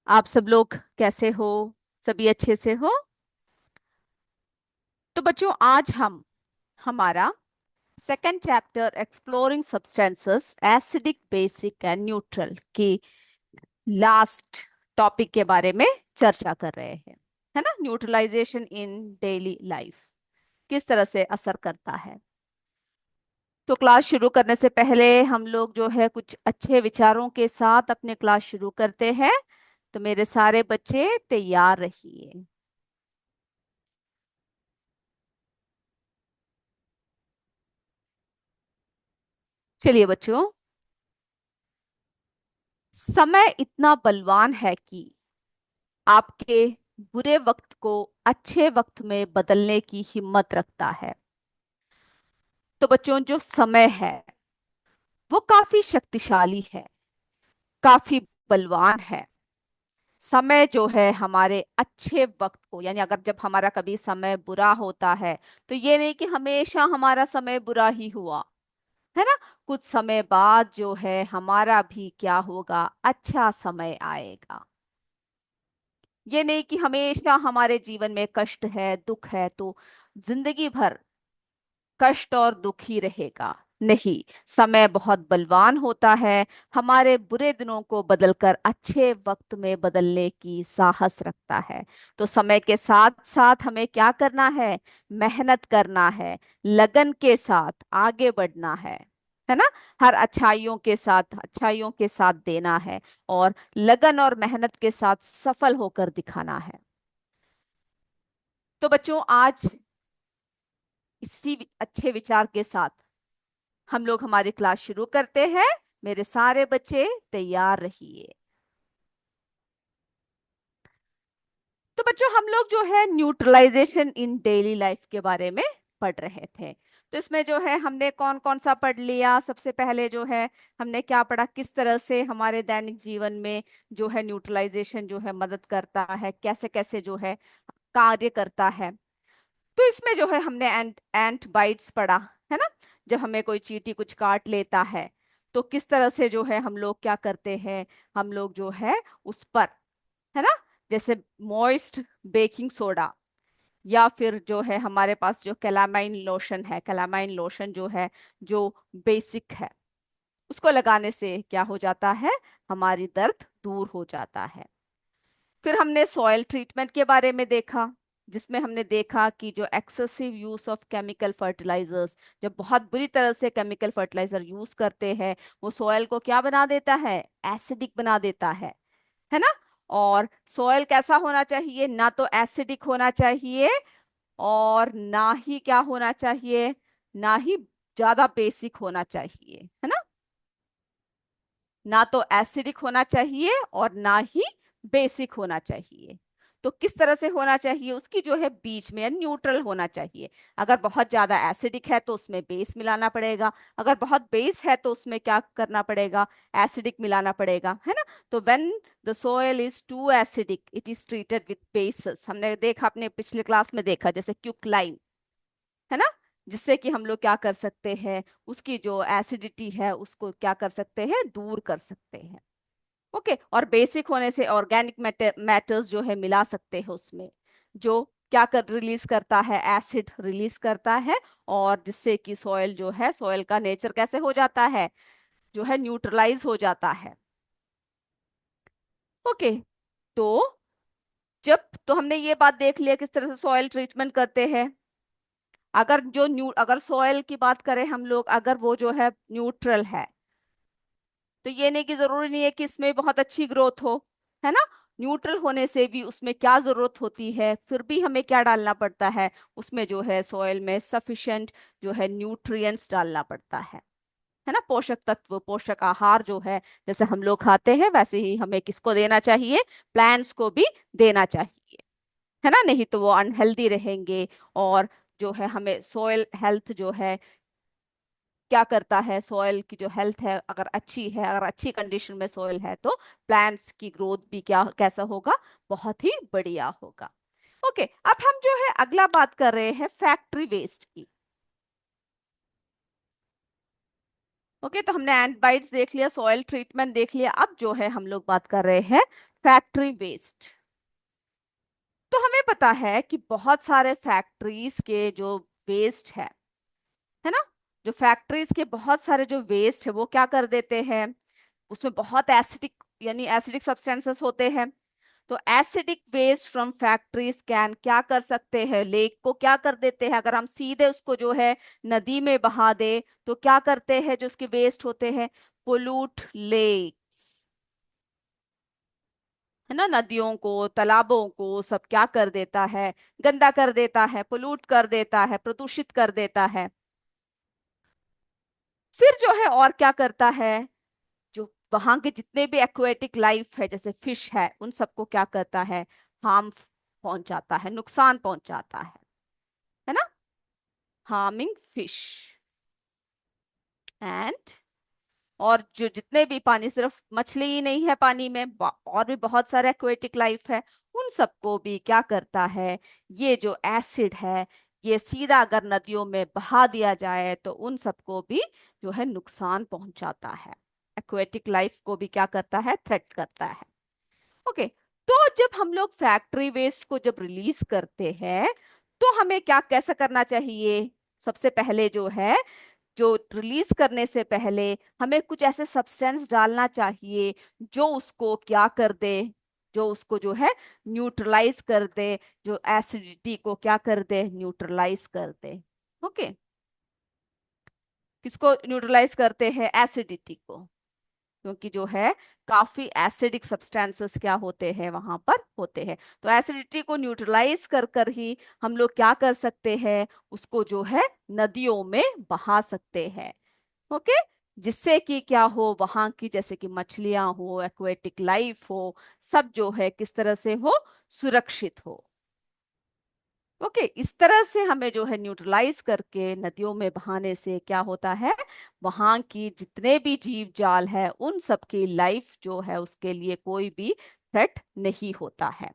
आप सब लोग कैसे हो? सभी अच्छे से हो? तो बच्चों, आज हम हमारा second chapter exploring substances acidic, basic and neutral की लास्ट टॉपिक के बारे में चर्चा कर रहे हैं। है ना? न्यूट्रलाइजेशन इन डेली लाइफ किस तरह से असर करता है। तो क्लास शुरू करने से पहले हम लोग जो है कुछ अच्छे विचारों के साथ अपने क्लास शुरू करते हैं। तो मेरे सारे बच्चे तैयार रहिए। चलिए बच्चों, समय इतना बलवान है कि आपके बुरे वक्त को अच्छे वक्त में बदलने की हिम्मत रखता है। तो बच्चों, जो समय है वो काफी शक्तिशाली है, काफी बलवान है। समय जो है हमारे अच्छे वक्त को, यानी अगर जब हमारा कभी समय बुरा होता है, तो ये नहीं कि हमेशा हमारा समय बुरा ही हुआ, है ना। कुछ समय बाद जो है हमारा भी क्या होगा, अच्छा समय आएगा। ये नहीं कि हमेशा हमारे जीवन में कष्ट है, दुख है, तो जिंदगी भर कष्ट और दुख ही रहेगा। नहीं, समय बहुत बलवान होता है, हमारे बुरे दिनों को बदलकर अच्छे वक्त में बदलने की साहस रखता है। तो समय के साथ साथ हमें क्या करना है? मेहनत करना है, लगन के साथ आगे बढ़ना है ना। हर अच्छाइयों के साथ देना है, और लगन और मेहनत के साथ सफल होकर दिखाना है। तो बच्चों, आज इसी अच्छे विचार के साथ हम लोग हमारी क्लास शुरू करते हैं। मेरे सारे बच्चे तैयार रहिए। तो बच्चों, हम लोग जो है न्यूट्रलाइजेशन इन डेली लाइफ के बारे में पढ़ रहे थे। तो इसमें जो है हमने कौन कौन सा पढ़ लिया? सबसे पहले जो है हमने क्या पढ़ा, किस तरह से हमारे दैनिक जीवन में जो है न्यूट्रलाइजेशन जो है मदद करता है, कैसे कैसे जो है कार्य करता है। तो इसमें जो है हमने एंट बाइट्स पढ़ा, है ना। जब हमें कोई चींटी कुछ काट लेता है, तो किस तरह से जो है हम लोग क्या करते हैं, हम लोग जो है उस पर, है ना, जैसे मॉइस्ट बेकिंग सोडा, या फिर जो है हमारे पास जो कैलामाइन लोशन है, कैलामाइन लोशन जो है, जो बेसिक है, उसको लगाने से क्या हो जाता है, हमारी दर्द दूर हो जाता है। फिर हमने सॉइल ट्रीटमेंट के बारे में देखा, जिसमें हमने देखा कि जो excessive use of chemical fertilisers, जब बहुत बुरी तरह से केमिकल फर्टिलाइजर यूज करते हैं, वो सॉइल को क्या बना देता है, एसिडिक बना देता है ना। और सॉइल कैसा होना चाहिए? ना तो एसिडिक होना चाहिए, और ना ही क्या होना चाहिए, ना ही ज्यादा बेसिक होना चाहिए, है ना। ना तो एसिडिक होना चाहिए और ना ही बेसिक होना चाहिए। तो किस तरह से होना चाहिए? उसकी जो है बीच में न्यूट्रल होना चाहिए। अगर बहुत ज्यादा एसिडिक है तो उसमें बेस मिलाना पड़ेगा, अगर बहुत बेस है तो उसमें क्या करना पड़ेगा, एसिडिक मिलाना पड़ेगा, है ना। तो when the soil is too acidic it is treated with bases. हमने देखा, अपने पिछले क्लास में देखा, जैसे क्विकलाइम, है ना, जिससे कि हम लोग क्या कर सकते हैं, उसकी जो एसिडिटी है उसको क्या कर सकते हैं, दूर कर सकते हैं। ओके। और बेसिक होने से ऑर्गेनिक मैटर्स जो है मिला सकते हैं उसमें, जो क्या कर रिलीज करता है, एसिड रिलीज करता है, और जिससे कि सॉइल जो है, सॉइल का नेचर कैसे हो जाता है, जो है न्यूट्रलाइज हो जाता है। ओके। तो जब तो हमने ये बात देख लिया किस तरह से सॉइल ट्रीटमेंट करते हैं। अगर सॉइल की बात करें हम लोग, अगर वो जो है न्यूट्रल है, तो ये नहीं कि जरूरी नहीं है कि इसमें बहुत अच्छी ग्रोथ हो, है ना। न्यूट्रल होने से भी उसमें क्या जरूरत होती है, फिर भी हमें क्या डालना पड़ता है, उसमें जो है सॉइल में सफिशिएंट जो है न्यूट्रिएंट्स डालना पड़ता है ना। पोषक तत्व, पोषक आहार जो है, जैसे हम लोग खाते हैं वैसे ही हमें किसको देना चाहिए, प्लांट्स को भी देना चाहिए, है ना। नहीं तो वो अनहेल्दी रहेंगे। और जो है हमें सॉइल हेल्थ जो है, क्या करता है, सॉइल की जो हेल्थ है अगर अच्छी है, अगर अच्छी कंडीशन में सॉइल है, तो प्लांट्स की ग्रोथ भी क्या कैसा होगा, बहुत ही बढ़िया होगा। ओके। अब हम जो है अगला बात कर रहे हैं फैक्ट्री वेस्ट की। ओके, तो हमने एंट बाइट्स देख लिया, सॉइल ट्रीटमेंट देख लिया। अब जो है हम लोग बात कर रहे हैं फैक्ट्री वेस्ट। तो हमें पता है कि बहुत सारे फैक्ट्रीज के जो वेस्ट है ना, जो फैक्ट्रीज के बहुत सारे जो वेस्ट है वो क्या कर देते हैं, उसमें बहुत एसिडिक यानी एसिडिक सब्सटेंसेस होते हैं। तो acidic waste from factories can क्या कर सकते हैं, लेक को क्या कर देते हैं, अगर हम सीधे उसको जो है नदी में बहा दे तो क्या करते हैं, जो उसके वेस्ट होते हैं, पोल्यूट लेक्स, है ना, नदियों को तालाबों को सब क्या कर देता है, गंदा कर देता है, पोल्यूट कर देता है, प्रदूषित कर देता है। फिर जो है और क्या करता है, जो वहां के जितने भी एक्वेटिक लाइफ है जैसे फिश है उन सबको क्या करता है, हार्म पहुंचाता है, नुकसान पहुंचाता है ना, हार्मिंग फिश एंड, और जो जितने भी पानी, सिर्फ मछली ही नहीं है पानी में, और भी बहुत सारे एक्वेटिक लाइफ है, उन सबको भी क्या करता है, ये जो एसिड है ये सीधा अगर नदियों में बहा दिया जाए तो उन सबको भी जो है नुकसान पहुंचाता है, एक्वेटिक लाइफ को भी क्या करता है, थ्रेट करता है। ओके, तो जब हम लोग फैक्ट्री वेस्ट को जब रिलीज करते हैं तो हमें क्या कैसा करना चाहिए, सबसे पहले जो है, जो रिलीज करने से पहले हमें कुछ ऐसे सब्सटेंस डालना चाहिए जो उसको क्या कर दे, जो उसको जो है न्यूट्रलाइज कर दे, जो एसिडिटी को क्या कर दे, न्यूट्रलाइज कर दे। ओके, किसको न्यूट्रलाइज करते हैं, एसिडिटी को, क्योंकि जो है काफी एसिडिक सब्सटेंसेस क्या होते हैं वहां पर होते हैं। तो एसिडिटी को न्यूट्रलाइज कर कर ही हम लोग क्या कर सकते हैं, उसको जो है नदियों में बहा सकते हैं। ओके, जिससे कि क्या हो, वहां की जैसे कि मछलियां हो, एक्वेटिक लाइफ हो, सब जो है किस तरह से हो, सुरक्षित हो। ओके, इस तरह से हमें जो है न्यूट्रलाइज करके नदियों में बहाने से क्या होता है, वहां की जितने भी जीव जाल है उन सब की लाइफ जो है उसके लिए कोई भी थ्रेट नहीं होता है।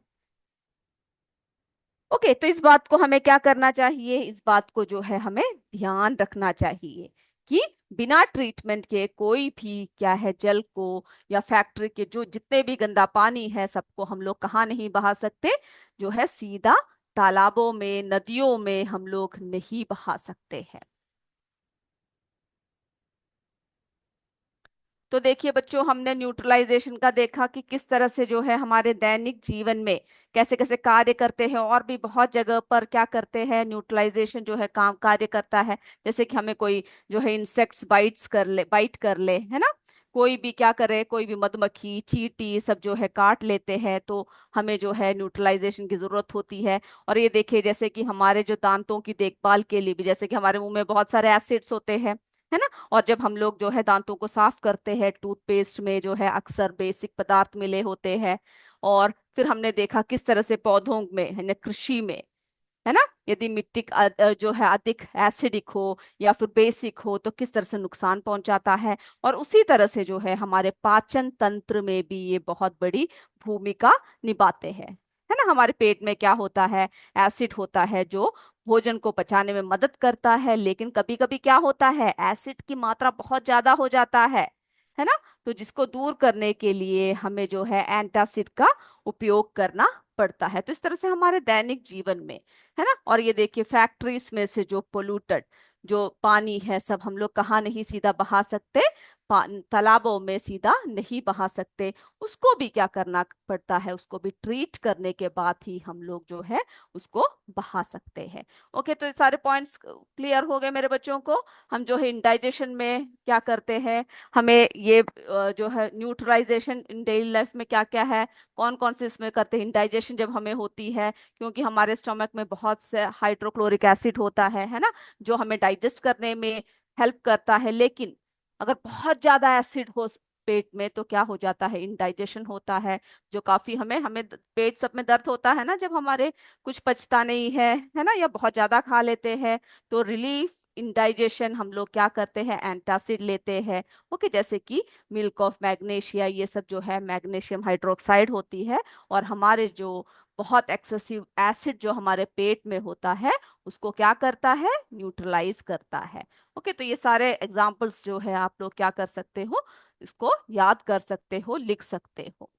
ओके, तो इस बात को हमें क्या करना चाहिए, इस बात को जो है हमें ध्यान रखना चाहिए कि बिना ट्रीटमेंट के कोई भी क्या है जल को, या फैक्ट्री के जो जितने भी गंदा पानी है सबको हम लोग कहाँ नहीं बहा सकते, जो है सीधा तालाबों में, नदियों में हम लोग नहीं बहा सकते हैं। तो देखिए बच्चों, हमने न्यूट्रलाइजेशन का देखा कि किस तरह से जो है हमारे दैनिक जीवन में कैसे कैसे कार्य करते हैं, और भी बहुत जगह पर क्या करते हैं, न्यूट्रलाइजेशन जो है काम कार्य करता है। जैसे कि हमें कोई जो है इंसेक्ट्स बाइट कर ले, है ना, कोई भी क्या करे, कोई भी मधुमक्खी, चींटी सब जो है काट लेते हैं, तो हमें जो है न्यूट्रलाइजेशन की जरूरत होती है। और ये देखिए जैसे कि हमारे जो दांतों की देखभाल के लिए भी, जैसे कि हमारे मुंह में बहुत सारे एसिड्स होते हैं, है ना, और जब हम लोग जो है दांतों को साफ करते हैं, टूथपेस्ट में जो है अक्सर बेसिक पदार्थ मिले होते हैं। और फिर हमने देखा किस तरह से पौधों में, है ना, कृषि में, है ना, यदि मिट्टी जो है अधिक एसिडिक हो या फिर बेसिक हो तो किस तरह से नुकसान पहुंचाता है। और उसी तरह से जो है हमारे पाचन तंत्र में भी ये बहुत बड़ी भूमिका निभाते हैं, है ना, हमारे पेट में क्या होता है, एसिड होता है जो भोजन को पचाने में मदद करता है, लेकिन कभी कभी क्या होता है, एसिड की मात्रा बहुत ज्यादा हो जाता है ना, तो जिसको दूर करने के लिए हमें जो है एंटासिड का उपयोग करना पड़ता है। तो इस तरह से हमारे दैनिक जीवन में, है ना, और ये देखिए फैक्ट्रीज में से जो पोल्यूटेड जो पानी है सब हम लोग कहाँ नहीं सीधा बहा सकते, तालाबों में सीधा नहीं बहा सकते, उसको भी क्या करना पड़ता है, उसको भी ट्रीट करने के बाद ही हम लोग जो है उसको बहा सकते हैं। ओके, तो ये सारे पॉइंट्स क्लियर हो गए मेरे बच्चों को। हम जो है इंडाइजेशन में क्या करते हैं, हमें ये जो है न्यूट्रलाइजेशन इन डेली लाइफ में क्या क्या है, कौन कौन से इसमें करते हैं, इंडाइजेशन जब हमें होती है, क्योंकि हमारे स्टमक में बहुत से हाइड्रोक्लोरिक एसिड होता है ना, जो हमें डाइजेस्ट करने में हेल्प करता है। लेकिन अगर बहुत ज्यादा एसिड हो पेट में तो क्या हो जाता है, इंडाइजेशन होता है, जो काफी हमें हमें पेट सब में दर्द होता है ना जब हमारे कुछ पचता नहीं है ना, या बहुत ज्यादा खा लेते हैं। तो रिलीफ इंडाइजेशन हम लोग क्या करते हैं, एंटासिड लेते हैं। ओके, जैसे कि मिल्क ऑफ मैग्नीशिया, ये सब जो है मैग्नीशियम हाइड्रोक्साइड होती है, और हमारे जो बहुत एक्सेसिव एसिड जो हमारे पेट में होता है उसको क्या करता है, न्यूट्रलाइज करता है। ओके, तो ये सारे एग्जांपल्स जो है आप लोग क्या कर सकते हो, इसको याद कर सकते हो, लिख सकते हो।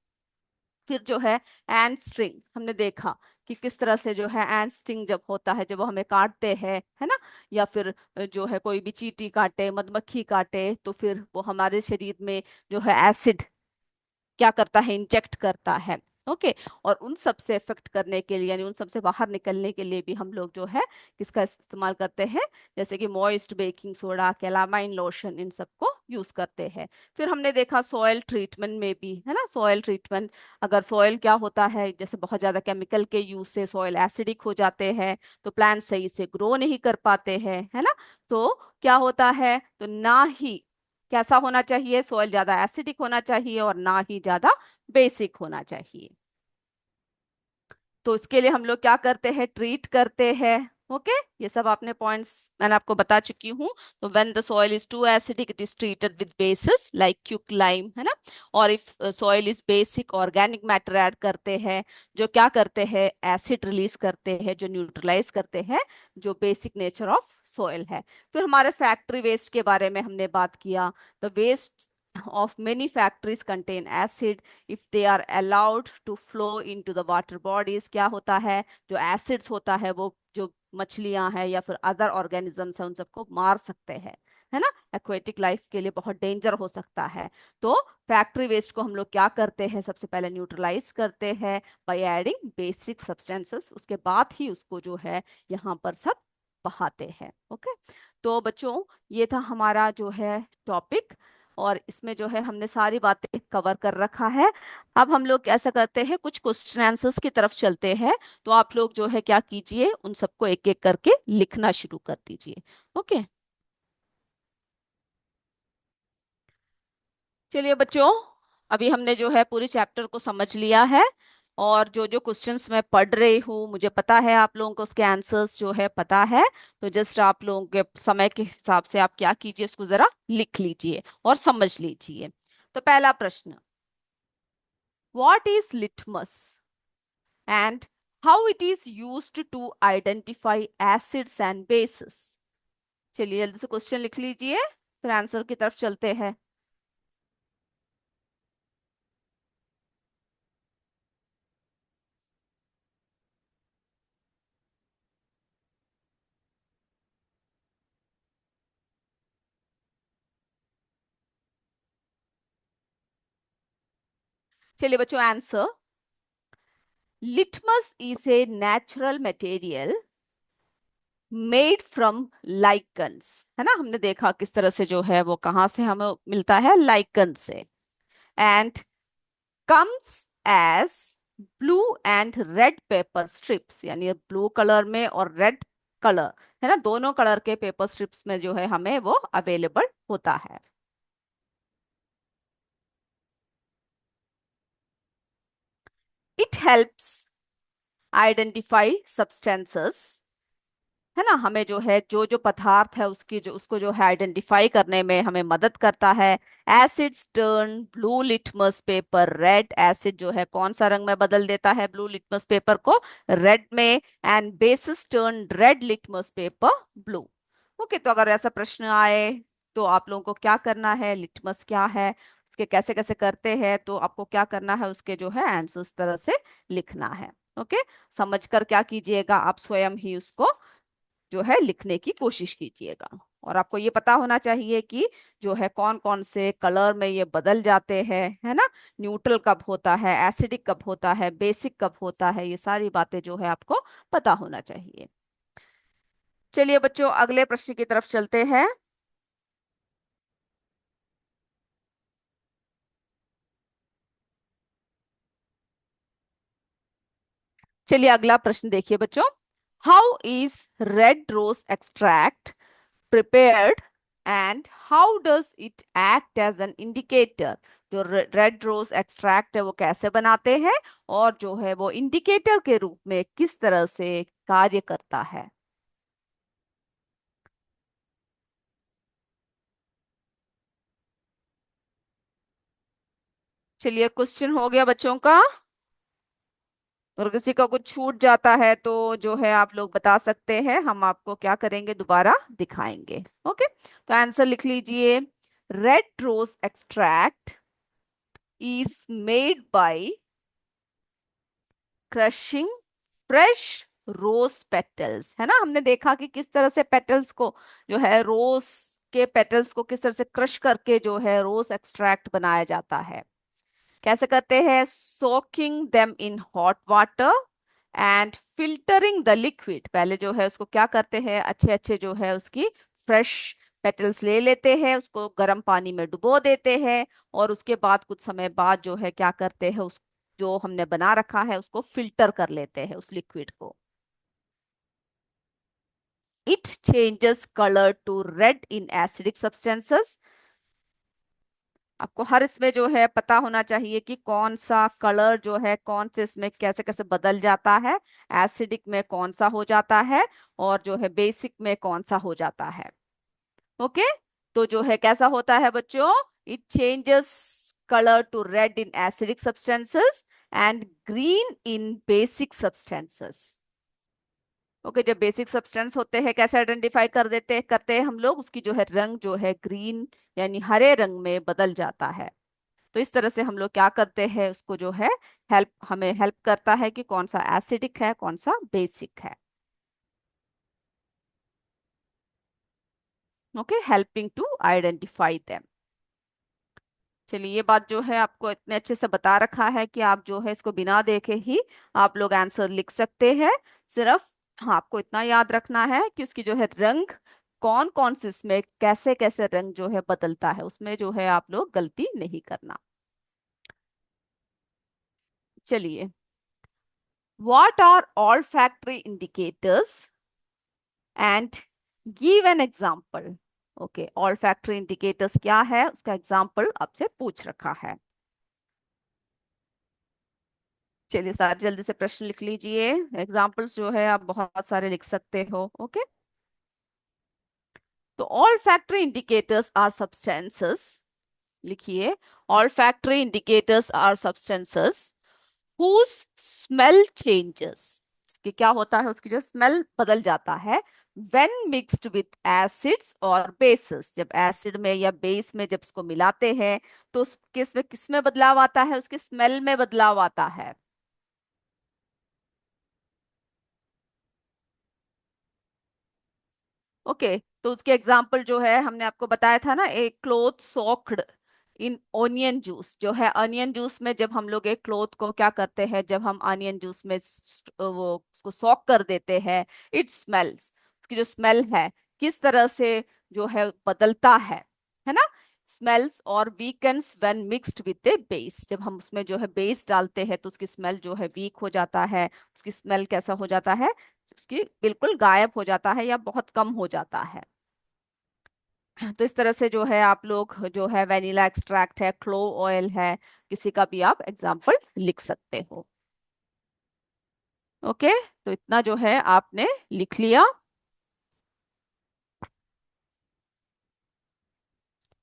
फिर जो है एंड स्ट्रिंग, हमने देखा कि किस तरह से जो है एंड स्टिंग जब होता है, जब वो हमें काटते हैं, है ना, या फिर जो है कोई भी चींटी काटे, मधुमक्खी काटे, तो फिर वो हमारे शरीर में जो है एसिड क्या करता है, इंजेक्ट करता है। ओके, और उन सब से इफेक्ट करने के लिए, यानी उन सब से बाहर निकलने के लिए भी हम लोग जो है किसका इस्तेमाल करते हैं, जैसे कि moist baking soda, calamine lotion, इन सब को यूज करते हैं। फिर हमने देखा सॉयल ट्रीटमेंट में भी, है ना, सॉयल ट्रीटमेंट, अगर सॉयल क्या होता है, जैसे बहुत ज्यादा केमिकल के यूज से सॉयल एसिडिक हो जाते हैं, तो प्लांट सही से ग्रो नहीं कर पाते हैं, है ना। तो क्या होता है, तो ना ही कैसा होना चाहिए, सॉइल ज्यादा एसिडिक होना चाहिए और ना ही ज्यादा बेसिक होना चाहिए। तो इसके लिए हम लोग क्या करते हैं, ट्रीट करते हैं। ओके, ये सब आपने पॉइंट्स मैंने आपको बता चुकी हूँ। तो when the soil is too acidic it is treated with bases like quick lime, है ना। और if soil is basic, organic matter add करते हैं, जो क्या करते हैं, एसिड रिलीज करते हैं, जो न्यूट्रलाइज करते हैं जो बेसिक नेचर ऑफ सॉइल है। फिर हमारे फैक्ट्री वेस्ट के बारे में हमने बात किया। द वेस्ट of many factories contain acid if they are allowed to flow into the water bodies। क्या होता है, जो एसिड्स होता है वो जो मछलियां हैं या फिर अदर ऑर्गेनिजम्स हैं उन सबको मार सकते हैं, है ना, एक्वेटिक लाइफ के लिए बहुत डेंजर हो सकता है। तो फैक्ट्री वेस्ट को हम लोग क्या करते हैं, सबसे पहले न्यूट्रलाइज करते हैं बाय एडिंग बेसिक सब्सटेंसेस, उसके बाद ही उसको जो है यहाँ पर सब बहाते हैं। ओके, तो बच्चों ये था हमारा जो है टॉपिक, और इसमें जो है हमने सारी बातें कवर कर रखा है। अब हम लोग ऐसा करते हैं, कुछ क्वेश्चन आंसर्स की तरफ चलते हैं। तो आप लोग जो है क्या कीजिए, उन सबको एक एक करके लिखना शुरू कर दीजिए। ओके, चलिए बच्चों, अभी हमने जो है पूरी चैप्टर को समझ लिया है, और जो जो क्वेश्चंस मैं पढ़ रही हूँ मुझे पता है आप लोगों को उसके आंसर्स जो है पता है। तो जस्ट आप लोगों के समय के हिसाब से आप क्या कीजिए, इसको जरा लिख लीजिए और समझ लीजिए। तो पहला प्रश्न, what is litmus and how it is used to identify acids and bases। चलिए जल्दी से क्वेश्चन लिख लीजिए, फिर आंसर की तरफ चलते हैं। चलिए बच्चों, answer, litmus is a natural material made from lichens, है ना। हमने देखा किस तरह से जो है वो कहाँ से हमें मिलता है, लाइकन से। And comes as blue and red paper strips, यानी ब्लू कलर में और रेड कलर, है ना, दोनों कलर के पेपर स्ट्रिप्स में जो है हमें वो अवेलेबल होता है। इट हेल्प्स आइडेंटिफाई सब्सटेंसेस, है ना, हमें जो है जो जो पदार्थ है उसकी जो उसको जो है आइडेंटिफाई करने में हमें मदद करता है। Acids turn blue litmus paper red, acid जो है कौन सा रंग में बदल देता है ब्लू लिटमस पेपर को, रेड में। And bases turn red litmus paper blue. Okay, तो अगर ऐसा प्रश्न आए तो आप लोगों को क्या करना है, लिटमस क्या है, उसके कैसे कैसे करते हैं, तो आपको क्या करना है, उसके जो है आंसर उस तरह से लिखना है। ओके, समझकर क्या कीजिएगा, आप स्वयं ही उसको जो है लिखने की कोशिश कीजिएगा। और आपको ये पता होना चाहिए कि जो है कौन कौन से कलर में ये बदल जाते हैं, है ना, न्यूट्रल कब होता है, एसिडिक कब होता है, बेसिक कब होता है, ये सारी बातें जो है आपको पता होना चाहिए। चलिए बच्चों, अगले प्रश्न की तरफ चलते हैं। चलिए अगला प्रश्न देखिए बच्चों, how is red rose extract prepared and how does it act as an indicator। जो रेड रोज एक्सट्रैक्ट है वो कैसे बनाते हैं, और जो है वो इंडिकेटर के रूप में किस तरह से कार्य करता है। चलिए क्वेश्चन हो गया बच्चों का, अगर किसी का कुछ छूट जाता है तो जो है आप लोग बता सकते हैं, हम आपको क्या करेंगे, दोबारा दिखाएंगे। ओके, तो आंसर लिख लीजिए। Red rose extract is made by crushing fresh rose petals, है ना। हमने देखा कि किस तरह से पेटल्स को, जो है रोज के पेटल्स को किस तरह से क्रश करके जो है रोज एक्सट्रैक्ट बनाया जाता है। कैसे करते हैं, soaking them in hot water and filtering the liquid. पहले जो है उसको क्या करते हैं, अच्छे अच्छे जो है उसकी फ्रेश पेटल्स ले लेते हैं, उसको गर्म पानी में डुबो देते हैं, और उसके बाद कुछ समय बाद जो है क्या करते हैं, उस जो हमने बना रखा है उसको फिल्टर कर लेते हैं उस लिक्विड को। It changes colour to red in acidic substances. आपको हर इसमें जो है पता होना चाहिए कि कौन सा कलर जो है कौन से इसमें कैसे कैसे बदल जाता है, एसिडिक में कौन सा हो जाता है और जो है बेसिक में कौन सा हो जाता है। ओके, तो जो है कैसा होता है बच्चों, it changes colour to red in acidic substances and green in basic substances. Okay, जब बेसिक सब्सटेंस होते हैं कैसे आइडेंटिफाई कर देते करते हैं हम लोग, उसकी जो है रंग जो है ग्रीन यानी हरे रंग में बदल जाता है। तो इस तरह से हम लोग क्या करते हैं, उसको जो है हेल्प, हमें हेल्प करता है कि कौन सा एसिडिक है कौन सा बेसिक है। Okay, helping to identify them. चलिए, ये बात जो है आपको इतने अच्छे से बता रखा है कि आप जो है इसको बिना देखे ही आप लोग आंसर लिख सकते हैं। सिर्फ हाँ, आपको इतना याद रखना है कि उसकी जो है रंग कौन कौन से इसमें कैसे कैसे रंग जो है बदलता है, उसमें जो है आप लोग गलती नहीं करना। चलिए, what are olfactory indicators and give an example. Okay, olfactory indicators क्या है, उसका एग्जाम्पल आपसे पूछ रखा है। चलिए सारे जल्दी से प्रश्न लिख लीजिए, एग्जाम्पल्स जो है आप बहुत सारे लिख सकते हो। ओके, तो olfactory indicators are substances, लिखिए, olfactory indicators are substances whose smell changes। उसके क्या होता है, उसकी जो स्मेल बदल जाता है when mixed with acids और bases। जब एसिड में या बेस में जब इसको मिलाते हैं तो उसके इसमें किस में बदलाव आता है, उसके स्मेल में बदलाव आता है। ओके, तो उसके एग्जाम्पल जो है हमने आपको बताया था ना, एक cloth soaked in onion juice. जो है अनियन जूस में जब हम लोग एक क्लोथ को क्या करते हैं, जब हम अनियन जूस में वो उसको सोक कर देते हैं, इट स्मेल्स, उसकी जो स्मेल है किस तरह से जो है बदलता है ना। स्मेल्स और weakens when mixed with A base. जब हम उसमें जो है बेस डालते हैं तो उसकी स्मेल जो है वीक हो जाता है, उसकी स्मेल कैसा हो जाता है, उसकी बिल्कुल गायब हो जाता है या बहुत कम हो जाता है। तो इस तरह से जो है आप लोग जो है वेनिला एक्सट्रैक्ट है, क्लो ऑयल है, किसी का भी आप एग्जाम्पल लिख सकते हो। ओके, तो इतना जो है आपने लिख लिया।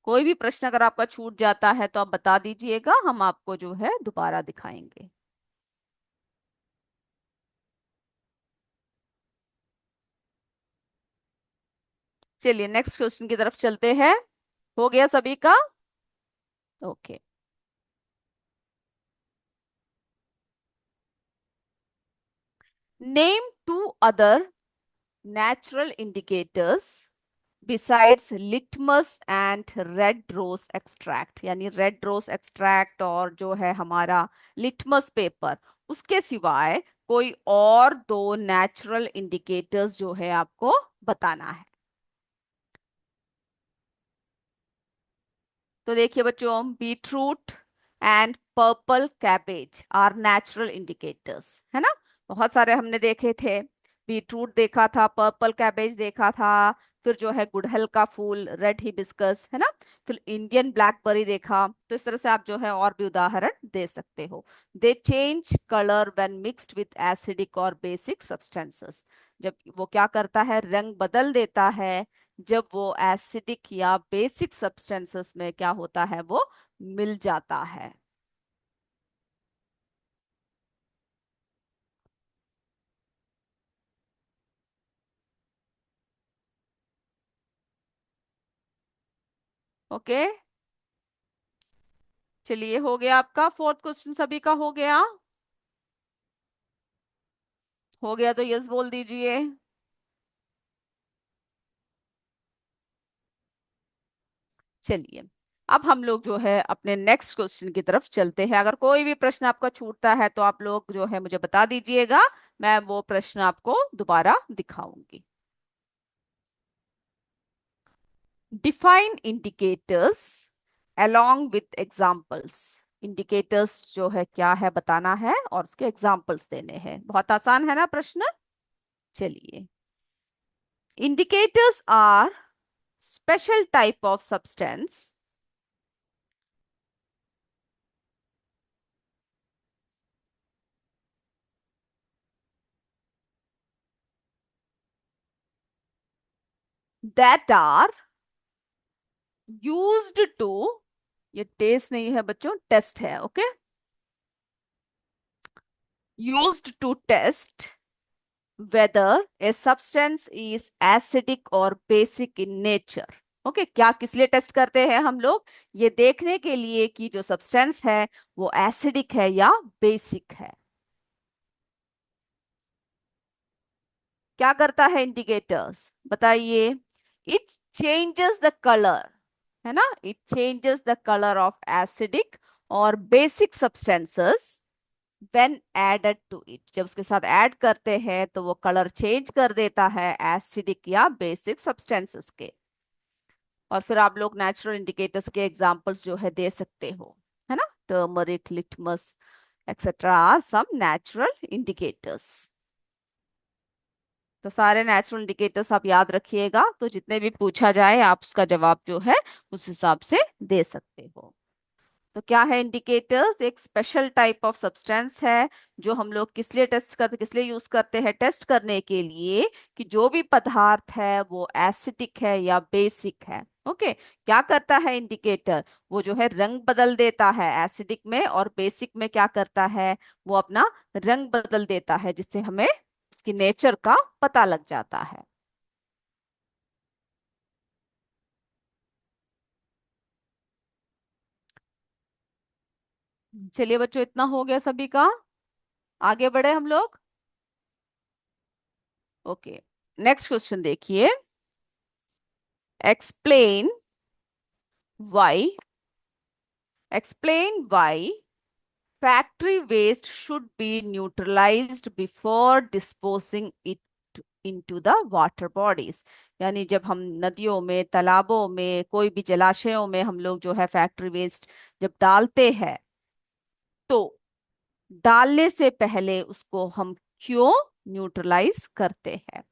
कोई भी प्रश्न अगर आपका छूट जाता है तो आप बता दीजिएगा, हम आपको जो है दोबारा दिखाएंगे। चलिए नेक्स्ट क्वेश्चन की तरफ चलते हैं। हो गया सभी का? Okay, name two other natural indicators besides litmus and red rose extract. यानी रेड रोज एक्सट्रैक्ट और जो है हमारा लिटमस पेपर, उसके सिवाय कोई और दो नेचुरल इंडिकेटर्स जो है आपको बताना है। तो देखिए बच्चों, beetroot and purple cabbage are natural indicators, है ना। बहुत सारे हमने देखे थे, बीटरूट देखा था, पर्पल कैबेज देखा था, फिर जो है गुड़हल का फूल, रेड हिबिस्कस, है ना, फिर इंडियन ब्लैकबेरी देखा। तो इस तरह से आप जो है और भी उदाहरण दे सकते हो। दे change colour when mixed with acidic और बेसिक सब्सटेंसेस। जब वो क्या करता है, रंग बदल देता है जब वो एसिडिक या बेसिक सब्सटेंसेस में क्या होता है, वो मिल जाता है। ओके, चलिए हो गया आपका फोर्थ क्वेश्चन, सभी का हो गया? हो गया तो यस बोल दीजिए। चलिए, अब हम लोग जो है अपने नेक्स्ट क्वेश्चन की तरफ चलते हैं। अगर कोई भी प्रश्न आपका छूटता है तो आप लोग जो है मुझे बता दीजिएगा, मैं वो प्रश्न आपको दोबारा दिखाऊंगी। Define indicators along with examples. Indicators जो है क्या है बताना है और उसके एग्जाम्पल्स देने हैं। बहुत आसान है ना प्रश्न? चलिए, indicators are special type of substance that are used to, ये टेस्ट नहीं है बच्चों, टेस्ट है, okay, used to test whether a substance is acidic or basic in nature। Okay, क्या किस लिए टेस्ट करते हैं हम लोग? ये देखने के लिए कि जो सब्सटेंस है वो एसिडिक है या बेसिक है। क्या करता है इंडिकेटर्स, बताइए? इट चेंजेस द कलर, है ना, it changes the colour of acidic और basic substances when added to it. जब उसके साथ ऐड करते हैं तो वो कलर चेंज कर देता है एसिडिक या बेसिक सब्सटेंसेस के। और फिर आप लोग नेचुरल इंडिकेटर्स के एग्जांपल्स जो है दे सकते हो, है ना, turmeric, litmus etcetera are some natural indicators. तो सारे नेचुरल इंडिकेटर्स आप याद रखिएगा, तो जितने भी पूछा जाए आप उसका जवाब जो है उस हिसाब से दे सकते हो। तो क्या है इंडिकेटर्स? एक स्पेशल टाइप ऑफ सब्सटेंस है जो हम लोग किस लिए टेस्ट करते, किस लिए यूज करते हैं? टेस्ट करने के लिए कि जो भी पदार्थ है वो एसिडिक है या बेसिक है। ओके, क्या करता है इंडिकेटर? वो जो है रंग बदल देता है एसिडिक में, और बेसिक में क्या करता है? वो अपना रंग बदल देता है, जिससे हमें उसकी नेचर का पता लग जाता है। चलिए बच्चों, इतना हो गया सभी का, आगे बढ़े हम लोग। ओके, नेक्स्ट क्वेश्चन देखिए। explain why explain why factory waste should be neutralized before disposing it into the water bodies। यानी जब हम नदियों में, तालाबों में, कोई भी जलाशयों में हम लोग जो है फैक्ट्री वेस्ट जब डालते हैं, तो डालने से पहले उसको हम क्यों न्यूट्रलाइज करते हैं?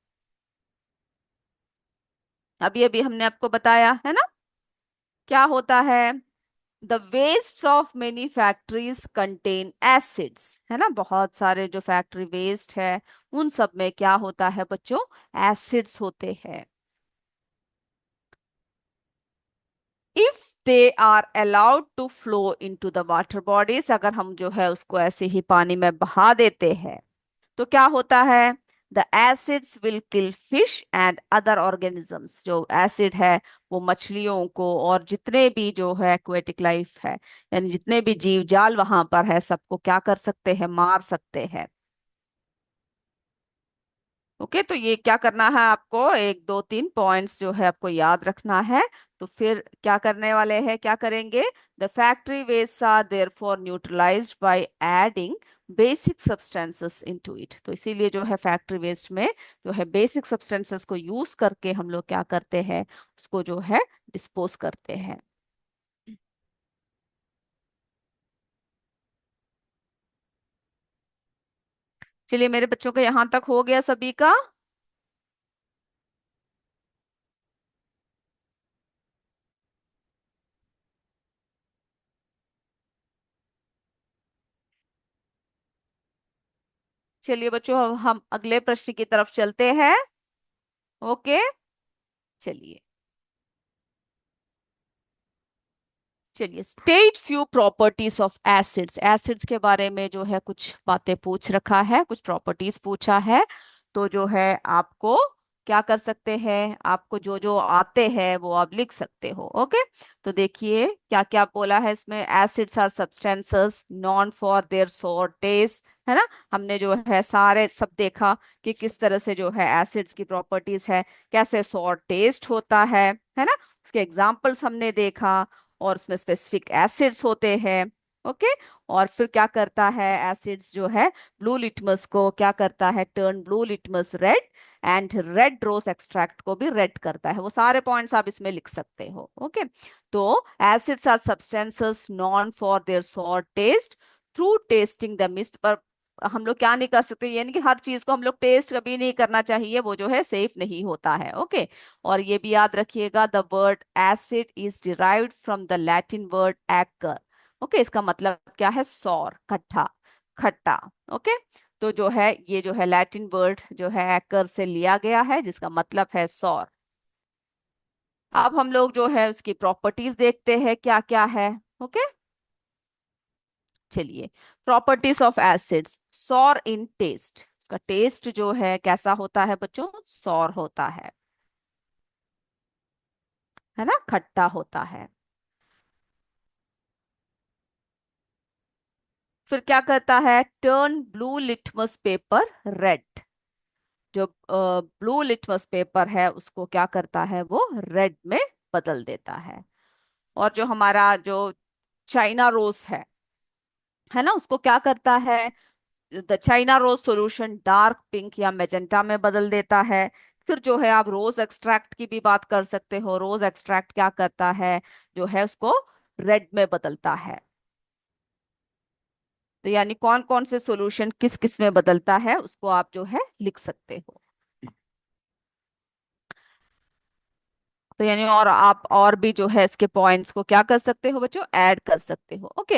अभी अभी हमने आपको बताया है ना, क्या होता है? The waste of many factories contain acids, है ना, बहुत सारे जो फैक्ट्री वेस्ट है उन सब में क्या होता है बच्चों? एसिड्स होते हैं। If they are allowed to flow into the water bodies, अगर हम जो है उसको ऐसे ही पानी में बहा देते हैं तो क्या होता है? The acids will kill fish and other organisms. जो एसिड है वो मछलियों को और जितने भी जो है एक्वेटिक लाइफ है, यानी जितने भी जीव जाल वहां पर है, सबको क्या कर सकते हैं? मार सकते हैं। ओके, तो ये क्या करना है आपको? एक दो तीन पॉइंट्स जो है आपको याद रखना है। तो फिर क्या करने वाले हैं, क्या करेंगे? The factory waste are therefore neutralised by adding basic substances into it. तो इसीलिए जो है फैक्ट्री वेस्ट में जो है बेसिक सब्सटेंसेस को यूज करके हम लोग क्या करते हैं? उसको जो है डिस्पोज करते हैं। चलिए मेरे बच्चों का यहाँ तक हो गया सभी का? चलिए बच्चों, अब हम अगले प्रश्न की तरफ चलते हैं। ओके, चलिए चलिए, state few properties of acids. Acids के बारे में जो है कुछ बातें पूछ रखा है, कुछ प्रॉपर्टीज पूछा है। तो जो है आपको क्या कर सकते हैं, आपको जो जो आते हैं वो आप लिख सकते हो। ओके, तो देखिए क्या क्या बोला है इसमें। Acids are substances known for their sour taste, है ना। हमने जो है सारे सब देखा कि किस तरह से जो है एसिड्स की प्रॉपर्टीज है, कैसे सोर टेस्ट होता है ना। उसके एग्जाम्पल्स हमने देखा, और उसमें स्पेसिफिक एसिड्स होते हैं। ओके, और फिर क्या करता है एसिड्स जो है, ब्लू लिटमस को क्या करता है, turn blue litmus red, and red rose extract को भी रेड करता है। वो सारे पॉइंट्स आप इसमें लिख सकते हो। ओके, तो acids are substances known for their sour taste through tasting the mist. पर हम लोग क्या नहीं कर सकते, यानी कि हर चीज को हम लोग टेस्ट कभी नहीं करना चाहिए, वो जो है सेफ नहीं होता है। ओके, और ये भी याद रखिएगा, the word acid is derived from the Latin word एक्कर। ओके, इसका मतलब क्या है, सॉर, खट्टा, खट्टा। ओके, तो जो है ये जो है लैटिन वर्ड जो है एक्कर से लिया गया है, जिसका मतलब है सॉर। अब हम लोग जो है उसकी प्रॉपर्टीज देखते हैं क्या क्या है। ओके, चलिए, properties of acids. Sour in taste, उसका टेस्ट जो है कैसा होता है बच्चों, सॉर होता है ना, खट्टा होता है। फिर क्या करता है, turn blue litmus paper red. जो ब्लू लिटमस पेपर है उसको क्या करता है, वो रेड में बदल देता है। और जो हमारा जो चाइना रोज है ना, उसको क्या करता है, the China rose solution dark pink या मैजेंटा में बदल देता है। फिर जो है आप रोज एक्सट्रैक्ट की भी बात कर सकते हो। रोज एक्सट्रैक्ट क्या करता है, जो है उसको रेड में बदलता है। तो यानी कौन कौन से सॉल्यूशन किस किस में बदलता है उसको आप जो है लिख सकते हो। तो यानी और आप और भी जो है इसके पॉइंट्स को क्या कर सकते हो बच्चों, ऐड कर सकते हो। ओके,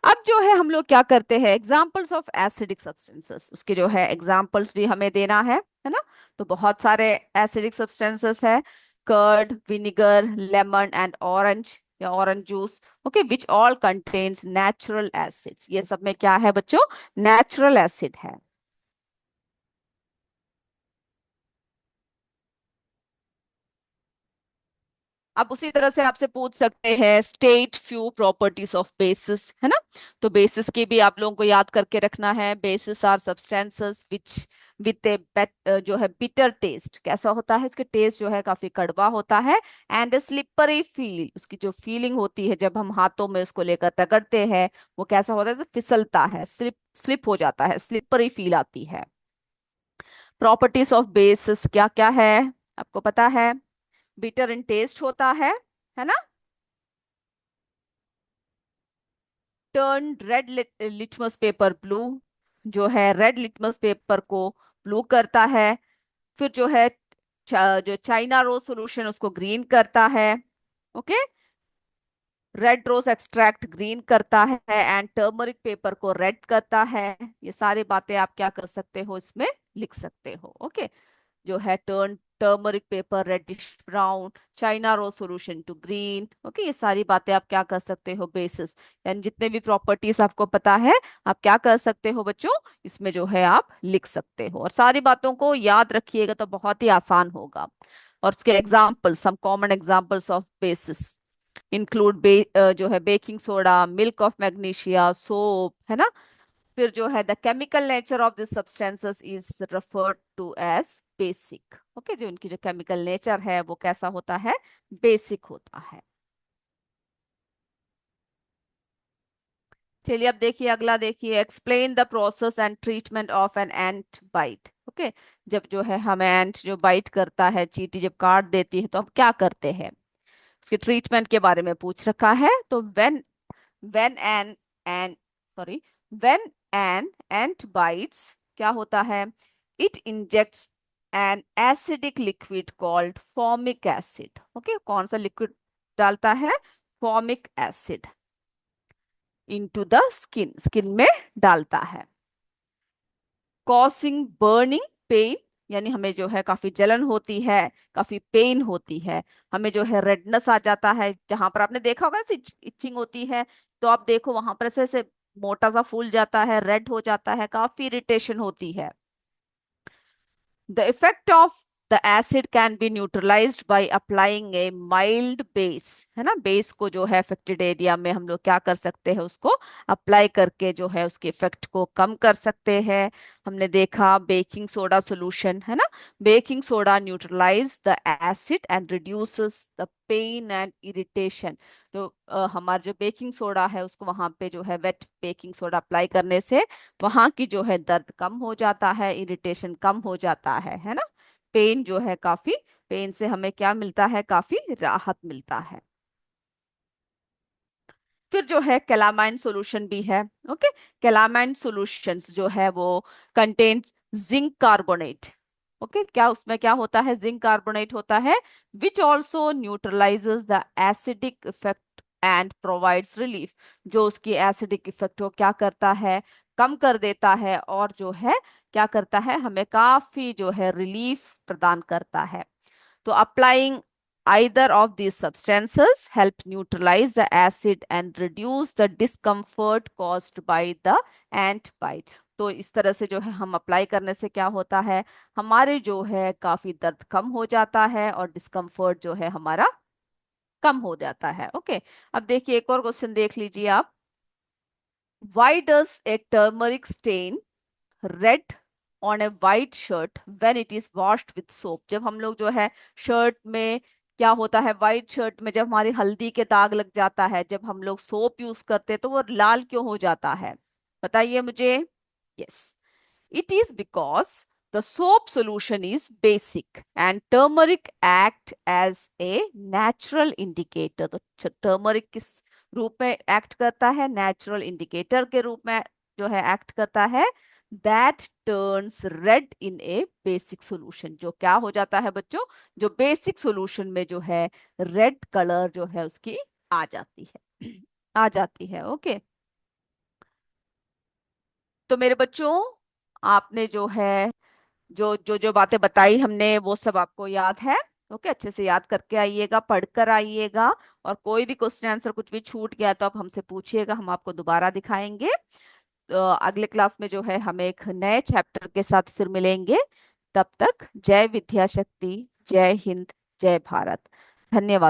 अब जो है हम लोग क्या करते हैं, एग्जांपल्स ऑफ एसिडिक सब्सटेंसेस, उसके जो है एग्जांपल्स भी हमें देना है ना। तो बहुत सारे एसिडिक सब्सटेंसेस है, curd, vinegar, lemon and orange या orange juice. Okay, which all contains natural acids, ये सब में क्या है बच्चों, नेचुरल एसिड है। अब उसी तरह से आपसे पूछ सकते हैं state few properties of basis, है ना। तो बेसिस की भी आप लोगों को याद करके रखना है। Bases are substances which with a जो है बिटर टेस्ट, कैसा होता है, इसके टेस्ट जो है काफी कड़वा होता है। एंड स्लिपरी फील, उसकी जो फीलिंग होती है जब हम हाथों में उसको लेकर रगड़ते हैं, वो कैसा होता है, जैसे फिसलता है, स्लिप स्लिप हो जाता है, स्लिपरी फील आती है। प्रॉपर्टीज ऑफ बेसिस क्या क्या है, आपको पता है, बिटर इन टेस्ट होता है ना। Turn red litmus paper blue, जो है रेड लिटमस पेपर को ब्लू करता है। फिर जो है जो चाइना रोज सॉल्यूशन उसको ग्रीन करता है। Okay, red rose extract green करता है, एंड टर्मरिक पेपर को रेड करता है। ये सारी बातें आप क्या कर सकते हो, इसमें लिख सकते हो। ओके, जो है turn turmeric paper reddish brown, China rose solution to green. Okay, ये सारी बातें आप क्या कर सकते हो, बेसिस, यानी जितने भी प्रॉपर्टीज आपको पता है आप क्या कर सकते हो बच्चों, इसमें जो है आप लिख सकते हो। और सारी बातों को याद रखिएगा तो बहुत ही आसान होगा। और उसके examples, some common examples of basis include जो है baking soda, milk of magnesia, soap, है ना। फिर जो है the chemical nature of this substances is referred to as basic. Okay, जो इनकी जो केमिकल नेचर है वो कैसा होता है, बेसिक होता है। चलिए अब देखिए अगला, देखिए explain the process and treatment of an ant bite. Okay, जब जो है हमें एंट जो बाइट करता है, चींटी जब काट देती है तो हम क्या करते हैं, उसके ट्रीटमेंट के बारे में पूछ रखा है। तो when an sorry when an ant bites, क्या होता है, it injects an acidic liquid called formic acid। Okay, कौन सा लिक्विड डालता है, formic acid into the skin में डालता है, causing burning pain, यानी हमें जो है काफी जलन होती है, काफी पेन होती है, हमें जो है रेडनेस आ जाता है, जहां पर आपने देखा होगा ऐसी इचिंग होती है, तो आप देखो वहां पर ऐसे ऐसे मोटा सा फूल जाता है, रेड हो जाता है, काफी इरिटेशन होती है। The effect of the acid can be neutralised by applying A mild base, है ना। बेस को जो है अफेक्टेड एरिया में हम लोग क्या कर सकते हैं, उसको अप्लाई करके जो है उसके इफेक्ट को कम कर सकते हैं। हमने देखा बेकिंग सोडा सॉल्यूशन, है ना। Baking soda neutralize the acid and reduces the pain and irritation. जो हमारा जो बेकिंग सोडा है उसको वहां पे जो है वेट बेकिंग सोडा अप्लाई करने से वहां की जो है दर्द कम हो जाता है, इरिटेशन कम हो जाता है ना। पेन जो है काफी, पेन से हमें क्या मिलता है, काफी राहत मिलता है। फिर जो है कैलामाइन सॉल्यूशन भी है। ओके, कैलामाइन सॉल्यूशंस जो है वो कंटेन्स जिंक कार्बोनेट। ओके, क्या उसमें क्या होता है, जिंक कार्बोनेट होता है, which also neutralises the acidic effect and provides relief. जो उसकी एसिडिक इफेक्ट को क्या करता है, कम कर देता है, और जो है क्या करता है, हमें काफी जो है रिलीफ प्रदान करता है। तो applying either of these substances help neutralize the acid and reduce the discomfort caused by the ant bite। तो इस तरह से जो है हम अप्लाई करने से क्या होता है, हमारे जो है काफी दर्द कम हो जाता है और डिस्कम्फर्ट जो है हमारा कम हो जाता है। ओके, अब देखिए एक और क्वेश्चन देख लीजिए आप। Why does a turmeric stain red on A white shirt when it is washed with soap? जब हम लोग जो है शर्ट में क्या होता है, वाइट शर्ट में जब हमारी हल्दी के दाग लग जाता है, जब हम लोग सोप यूज करते हैं तो वो लाल क्यों हो जाता है, बताइए मुझे। Yes, it is because the soap solution is basic and turmeric act as a natural indicator। तो टर्मरिक किस रूप में एक्ट करता है, नेचुरल इंडिकेटर के रूप में जो है एक्ट करता है। That turns red in A basic solution. जो क्या हो जाता है बच्चों, जो बेसिक सोल्यूशन में जो है रेड कलर जो है उसकी आ जाती है आ जाती है। ओके, तो मेरे बच्चों आपने जो है जो जो जो बातें बताई हमने वो सब आपको याद है। ओके, अच्छे से याद करके आइएगा, पढ़कर आइएगा, और कोई भी क्वेश्चन आंसर कुछ भी छूट गया तो आप हमसे पूछिएगा, हम आपको दोबारा दिखाएंगे। तो अगले क्लास में जो है हम एक नए चैप्टर के साथ फिर मिलेंगे। तब तक जय विद्या शक्ति, जय हिंद, जय भारत। धन्यवाद।